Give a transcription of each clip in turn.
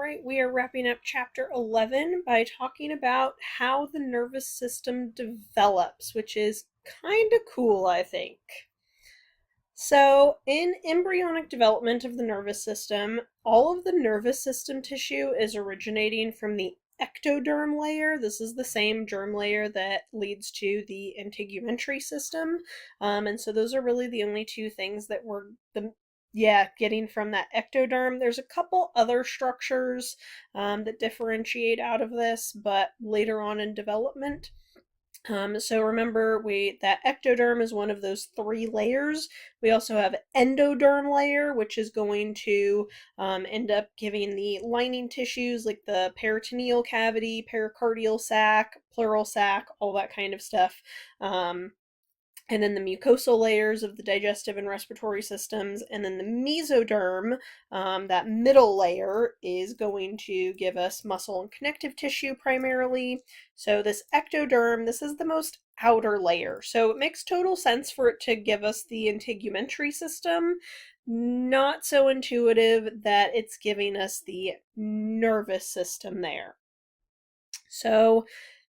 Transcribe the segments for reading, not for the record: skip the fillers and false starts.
right, we are wrapping up chapter 11 by talking about how the nervous system develops, which is kind of cool, I think. So, in embryonic development of the nervous system, all of the nervous system tissue is originating from the ectoderm layer. This is the same germ layer that leads to the integumentary system. And so those are really the only two things that we're getting from that ectoderm. There's a couple other structures that differentiate out of this, but later on in development. So remember, that ectoderm is one of those three layers. We also have endoderm layer, which is going to end up giving the lining tissues like the peritoneal cavity, pericardial sac, pleural sac, all that kind of stuff. And then the mucosal layers of the digestive and respiratory systems, and then the mesoderm, that middle layer, is going to give us muscle and connective tissue primarily. So this ectoderm, this is the most outer layer. So it makes total sense for it to give us the integumentary system. Not so intuitive that it's giving us the nervous system there. So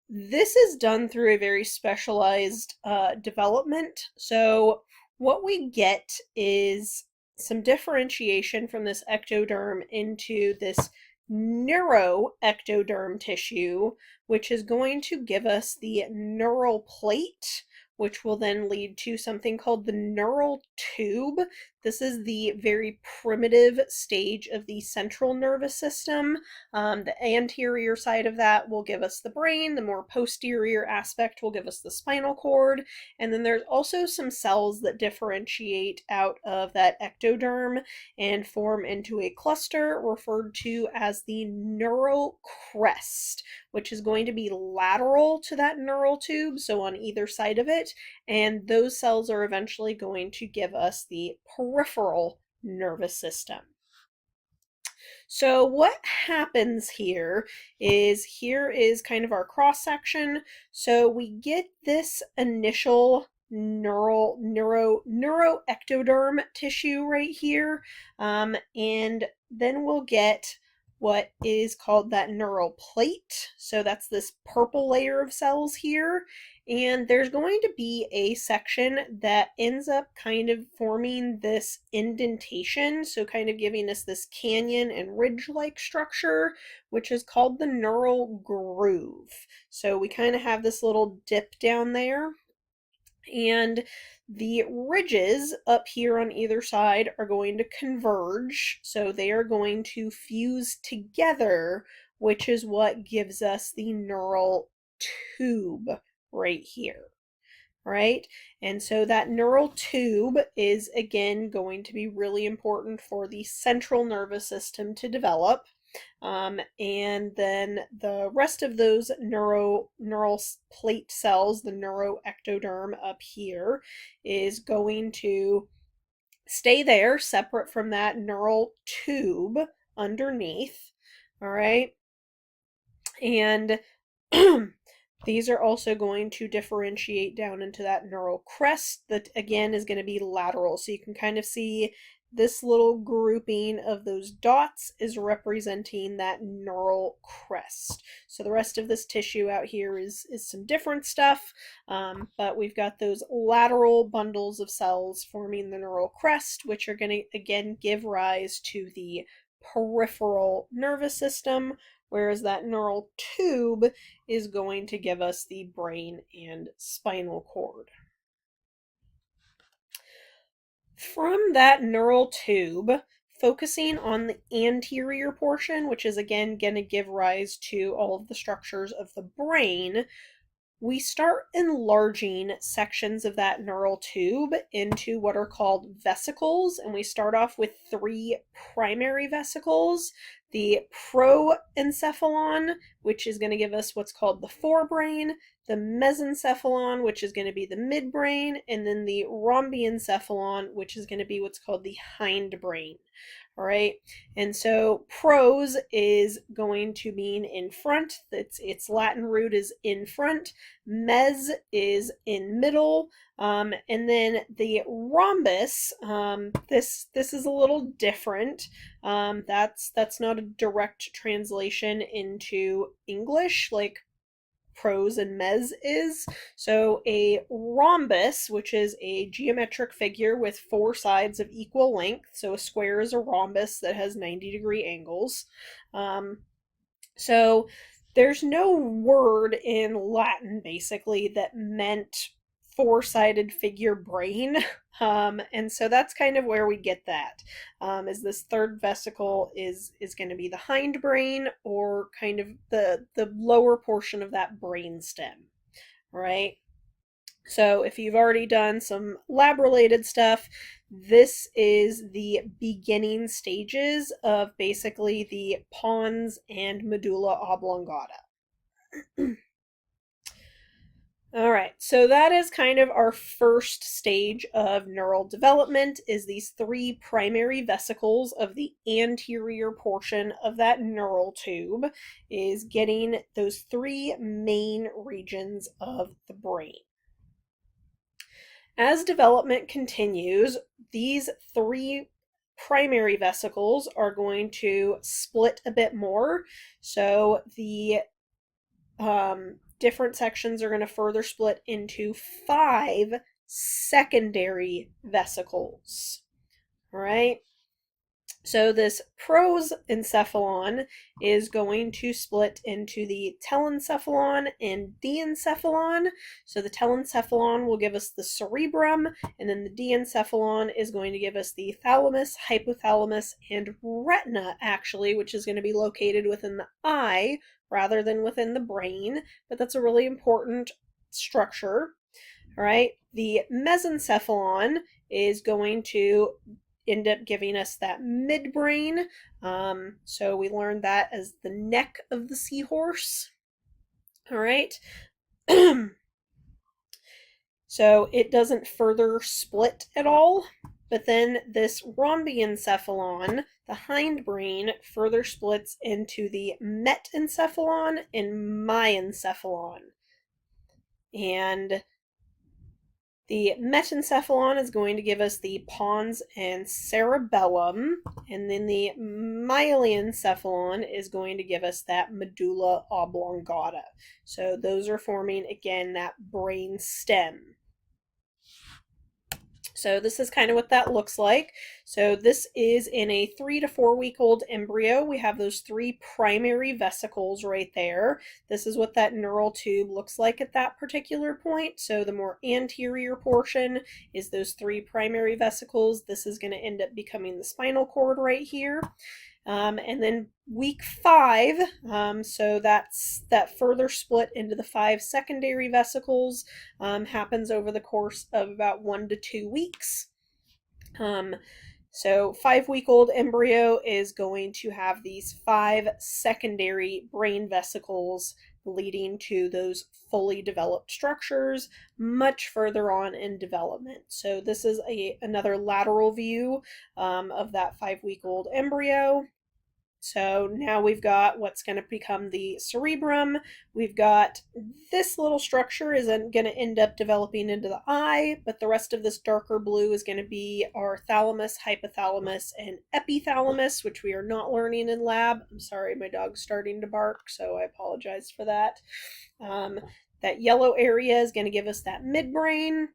this is done through a very specialized development. So what we get is some differentiation from this ectoderm into this neuroectoderm tissue, which is going to give us the neural plate, which will then lead to something called the neural tube. This is the very primitive stage of the central nervous system. The anterior side of that will give us the brain. The more posterior aspect will give us the spinal cord. And then there's also some cells that differentiate out of that ectoderm and form into a cluster referred to as the neural crest, which is going to be lateral to that neural tube, so on either side of it. And those cells are eventually going to give us the peripheral nervous system. So what happens here is kind of our cross section. So we get this initial neuroectoderm tissue right here, and then we'll get what is called that neural plate. So that's this purple layer of cells here. And there's going to be a section that ends up kind of forming this indentation, so kind of giving us this canyon and ridge-like structure, which is called the neural groove. So we kind of have this little dip down there. And the ridges up here on either side are going to converge, so they are going to fuse together, which is what gives us the neural tube right here, right? And so that neural tube is, again, going to be really important for the central nervous system to develop. And then the rest of those neural plate cells, the neuroectoderm up here, is going to stay there separate from that neural tube underneath. All right. And these are also going to differentiate down into that neural crest that, again, is going to be lateral. So you can kind of see this little grouping of those dots is representing that neural crest. So the rest of this tissue out here is some different stuff, but we've got those lateral bundles of cells forming the neural crest, which are going to, again, give rise to the peripheral nervous system, whereas that neural tube is going to give us the brain and spinal cord. From that neural tube, focusing on the anterior portion, which is again going to give rise to all of the structures of the brain, we start enlarging sections of that neural tube into what are called vesicles, and we start off with three primary vesicles. The proencephalon, which is going to give us what's called the forebrain, the mesencephalon, which is going to be the midbrain, and then the rhombiencephalon, which is going to be what's called the hindbrain. All right, and so pros is going to mean in front. Its Latin root is in front. Mes is in middle, and then the rhombus. This is a little different. That's not a direct translation into English like pros and mes is. So a rhombus, which is a geometric figure with four sides of equal length. So a square is a rhombus that has 90-degree angles. So there's no word in Latin basically that meant four-sided figure brain. And so that's kind of where we get that. Is this third vesicle is going to be the hindbrain, or kind of the lower portion of that brain stem, right? So if you've already done some lab-related stuff, this is the beginning stages of basically the pons and medulla oblongata. All right, so that is kind of our first stage of neural development, is these three primary vesicles of the anterior portion of that neural tube, is getting those three main regions of the brain. As development continues, these three primary vesicles are going to split a bit more. So the different sections are going to further split into 5 secondary vesicles. All right. So this prosencephalon is going to split into the telencephalon and diencephalon. So the telencephalon will give us the cerebrum, and then the diencephalon is going to give us the thalamus, hypothalamus, and retina, actually, which is going to be located within the eye rather than within the brain, but that's a really important structure. All right, the mesencephalon is going to end up giving us that midbrain. So we learned that as the neck of the seahorse. All right. So it doesn't further split at all. But then this rhombiencephalon, the hindbrain, further splits into the metencephalon and myencephalon. And the metencephalon is going to give us the pons and cerebellum, and then the myelencephalon is going to give us that medulla oblongata. So those are forming, again, that brain stem. So this is kind of what that looks like. So this is in a 3 to 4 week old embryo. We have those three primary vesicles right there. This is what that neural tube looks like at that particular point. So the more anterior portion is those three primary vesicles. This is going to end up becoming the spinal cord right here. And then week 5, so that further split into the 5 secondary vesicles happens over the course of about 1 to 2 weeks. So 5-week-old embryo is going to have these 5 secondary brain vesicles leading to those fully developed structures much further on in development. So this is another lateral view of that 5-week-old embryo. So now we've got what's going to become the cerebrum. We've got this little structure is going to end up developing into the eye, but the rest of this darker blue is going to be our thalamus, hypothalamus, and epithalamus, which we are not learning in lab. I'm sorry, my dog's starting to bark, so I apologize for that. That yellow area is going to give us that midbrain.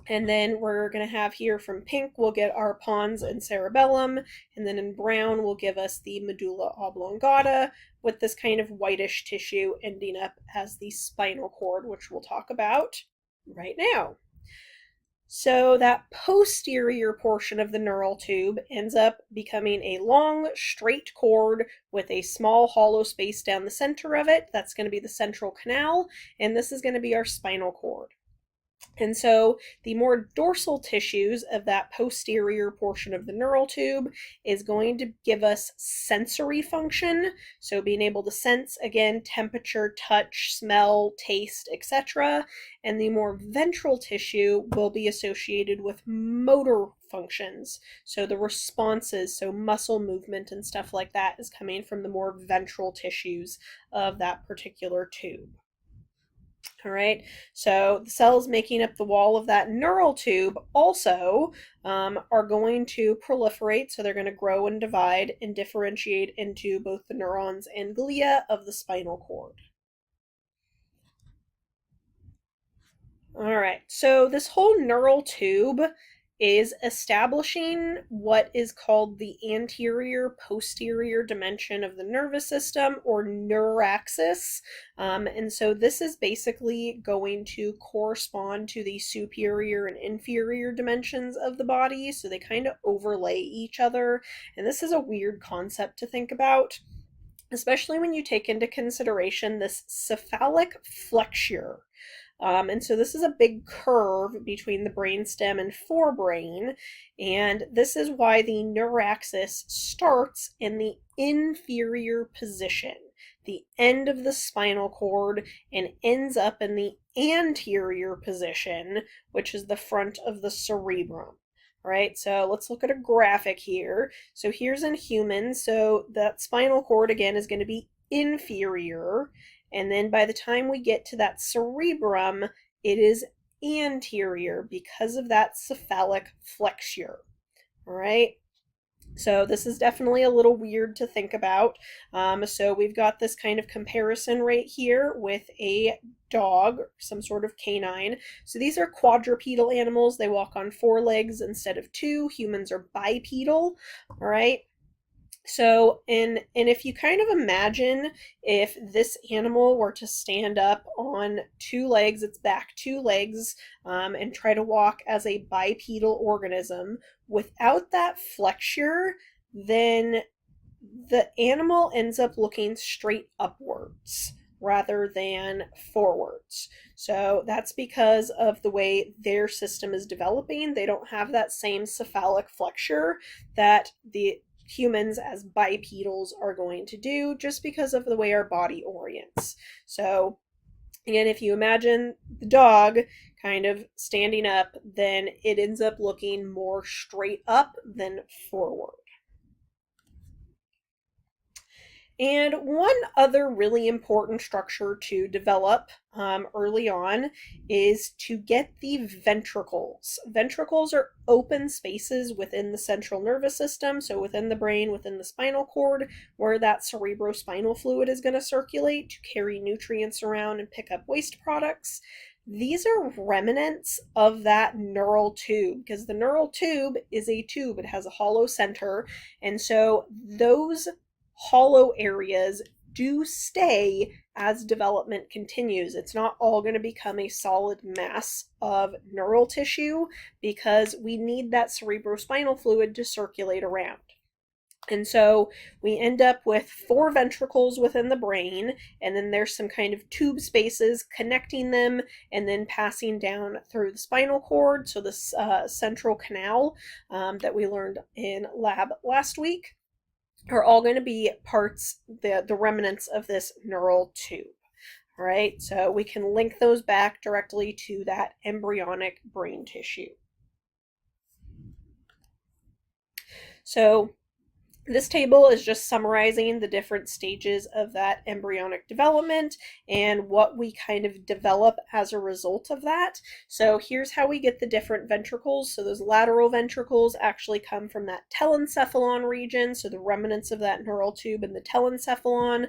And then we're going to have here from pink, we'll get our pons and cerebellum. And then in brown, will give us the medulla oblongata, with this kind of whitish tissue ending up as the spinal cord, which we'll talk about right now. So that posterior portion of the neural tube ends up becoming a long, straight cord with a small hollow space down the center of it. That's going to be the central canal, and this is going to be our spinal cord. And so the more dorsal tissues of that posterior portion of the neural tube is going to give us sensory function. So being able to sense, again, temperature, touch, smell, taste, etc. And the more ventral tissue will be associated with motor functions. So the responses, so muscle movement and stuff like that, is coming from the more ventral tissues of that particular tube. All right, so the cells making up the wall of that neural tube also are going to proliferate, so they're going to grow and divide and differentiate into both the neurons and glia of the spinal cord. All right, so this whole neural tube is establishing what is called the anterior posterior dimension of the nervous system, or neuraxis. And so this is basically going to correspond to the superior and inferior dimensions of the body, so they kind of overlay each other. And this is a weird concept to think about, especially when you take into consideration this cephalic flexure. And so this is a big curve between the brainstem and forebrain, and this is why the neuraxis starts in the inferior position, the end of the spinal cord, and ends up in the anterior position, which is the front of the cerebrum. All right, so let's look at a graphic here. So here's in humans, so that spinal cord again is going to be inferior, and then by the time we get to that cerebrum, it is anterior because of that cephalic flexure. All right, so this is definitely a little weird to think about. So we've got this kind of comparison right here with a dog, some sort of canine. So these are quadrupedal animals. They walk on 4 legs instead of 2. Humans are bipedal. All right. So, and if you kind of imagine if this animal were to stand up on 2 legs, its back 2 legs, and try to walk as a bipedal organism without that flexure, then the animal ends up looking straight upwards rather than forwards. So that's because of the way their system is developing. They don't have that same cephalic flexure that the humans as bipedals are going to do, just because of the way our body orients. So again, if you imagine the dog kind of standing up, then it ends up looking more straight up than forward. And one other really important structure to develop early on is to get the ventricles. Ventricles are open spaces within the central nervous system, so within the brain, within the spinal cord, where that cerebrospinal fluid is going to circulate to carry nutrients around and pick up waste products. These are remnants of that neural tube, because the neural tube is a tube. It has a hollow center, and so those hollow areas do stay as development continues. It's not all going to become a solid mass of neural tissue, because we need that cerebrospinal fluid to circulate around. And so we end up with 4 ventricles within the brain, and then there's some kind of tube spaces connecting them and then passing down through the spinal cord. So this central canal that we learned in lab last week are all going to be parts, the remnants of this neural tube. All right, so we can link those back directly to that embryonic brain tissue. So this table is just summarizing the different stages of that embryonic development and what we kind of develop as a result of that. So here's how we get the different ventricles. So those lateral ventricles actually come from that telencephalon region, so the remnants of that neural tube in the telencephalon.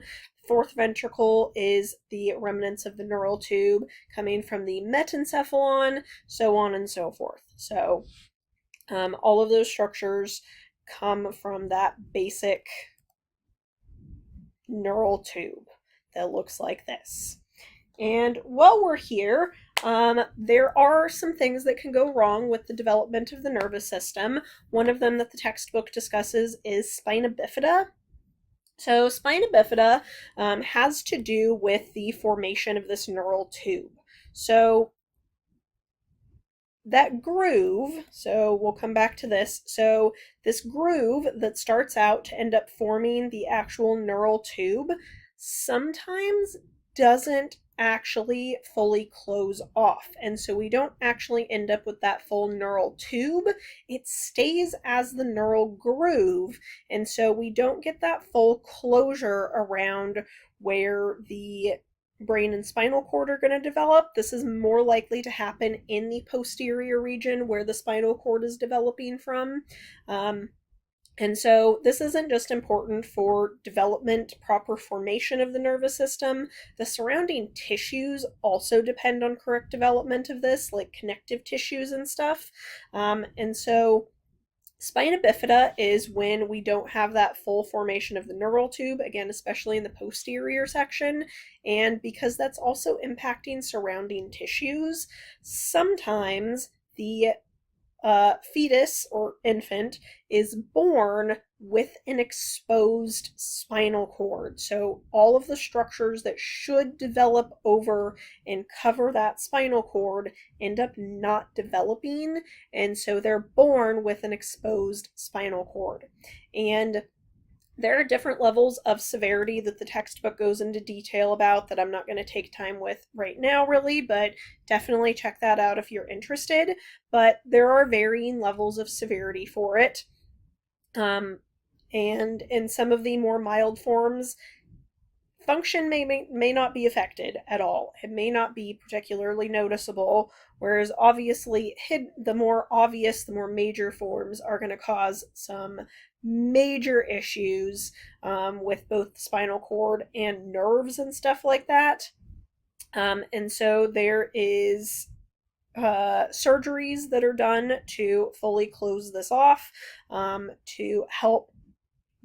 4th ventricle is the remnants of the neural tube coming from the metencephalon, so on and so forth. So all of those structures come from that basic neural tube that looks like this. And while we're here, there are some things that can go wrong with the development of the nervous system. One of them that the textbook discusses is spina bifida. So spina bifida has to do with the formation of this neural tube. So that groove, so we'll come back to this, so this groove that starts out to end up forming the actual neural tube sometimes doesn't actually fully close off. And so we don't actually end up with that full neural tube. It stays as the neural groove. And so we don't get that full closure around where the brain and spinal cord are going to develop. This is more likely to happen in the posterior region where the spinal cord is developing from. And so this isn't just important for development, proper formation of the nervous system. The surrounding tissues also depend on correct development of this, like connective tissues and stuff. And so spina bifida is when we don't have that full formation of the neural tube, again, especially in the posterior section. And because that's also impacting surrounding tissues, sometimes the fetus or infant is born with an exposed spinal cord. So all of the structures that should develop over and cover that spinal cord end up not developing, and so they're born with an exposed spinal cord. And there are different levels of severity that the textbook goes into detail about that I'm not going to take time with right now, really, but definitely check that out if you're interested. But there are varying levels of severity for it. And in some of the more mild forms, function may not be affected at all. It may not be particularly noticeable, whereas obviously the more obvious, the more major forms are going to cause some major issues with both the spinal cord and nerves and stuff like that. And so there is surgeries that are done to fully close this off, to help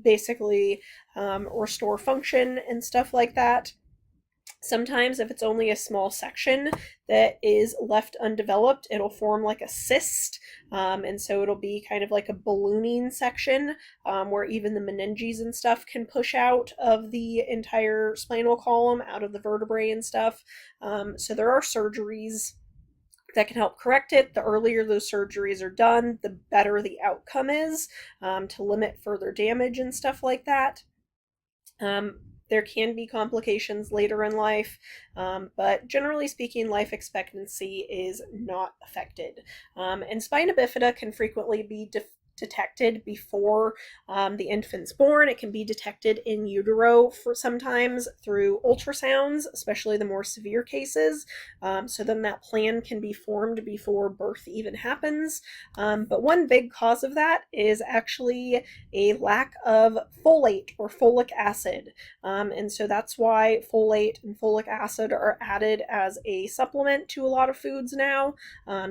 basically restore function and stuff like that. Sometimes if it's only a small section that is left undeveloped, it'll form like a cyst, and so it'll be kind of like a ballooning section where even the meninges and stuff can push out of the entire spinal column, out of the vertebrae and stuff. So there are surgeries that can help correct it. The earlier those surgeries are done, the better the outcome is, to limit further damage and stuff like that. There can be complications later in life, but generally speaking, life expectancy is not affected. And spina bifida can frequently be detected before the infant's born. It can be detected in utero for sometimes through ultrasounds, especially the more severe cases. So then that plan can be formed before birth even happens. But one big cause of that is actually a lack of folate or folic acid. And so that's why folate and folic acid are added as a supplement to a lot of foods now.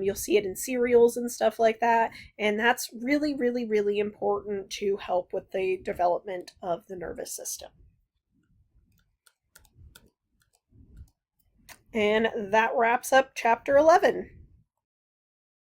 You'll see it in cereals and stuff like that. And that's really, really important to help with the development of the nervous system. And that wraps up chapter 11.